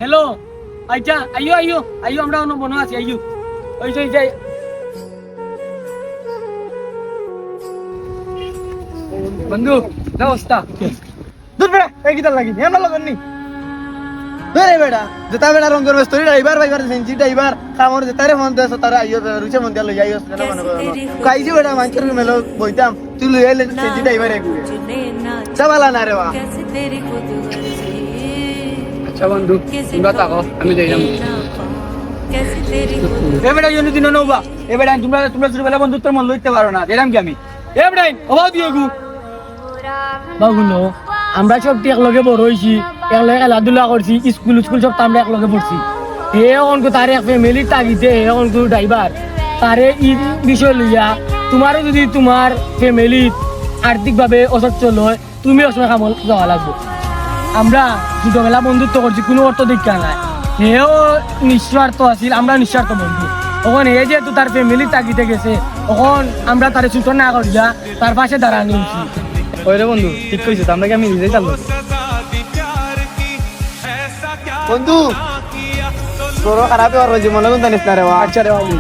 hello আচ্ছা আইও আইও আইও আমরা অন্য বনো আছি আইও ওই যে বন্ধু ব্যবস্থা দূর বেড়া এই গিটার লাগি আমরা লগন নি ধরে বেড়া যেটা বেড়া রঙের স্টোরি ড্রাইভার ভাইবার সেন্সি ড্রাইভার কামর যেতারে মন দেছ তারা আইও রুচে মন দিয়া লই আইও না মনে করো কাইজি বেড়া মাঞ্চর মেলো বইতাম তুই লই আইলে সেন্সি ড্রাইভার এক চাবালা না রে বা আচ্ছা বন্ধু তোমরা থাকো আমি যাইলাম এবারে জন্য দিন নৌবা এবারে তোমরা ছোটবেলা বন্ধুত্বের মন লইতে পারো না এরকম কি আমি এবারে অভাব দিও গু বাগুলো আমরা সব একলগে বড় হয়েছি একলগে খেলাধুলা করছি স্কুল সব তো আমরা একলগে পড়ছি হে অঙ্ক তার এক ফ্যামিলির তাগিতে হে অঙ্ক ড্রাইভার তারে ই বিষয় লইয়া তোমারও যদি তোমার ফ্যামিলি আর্থিকভাবে অসচ্ছল হয় তুমি অসময় কামল যাওয়া লাগবে আমরা ছোটবেলা বন্ধুত্ব করছি কোনো অর্থ দীক্ষা নাই হেও নিঃস্বার্থ আছিল আমরা নিঃস্বার্থ বন্ধু তখন হে যেহেতু তার ফ্যামিলি তাগিতে গেছে তখন আমরা তার ছুট না করিয়া তার পাশে দাঁড়ানি উচিত ওই রে বন্ধু ঠিক কইছিস আমরা কি আমি নিজেই চালবো বন্ধু তোর খারাপ হওয়ার জীবনে কোন জানিস না রে আচ্ছা রে বাবু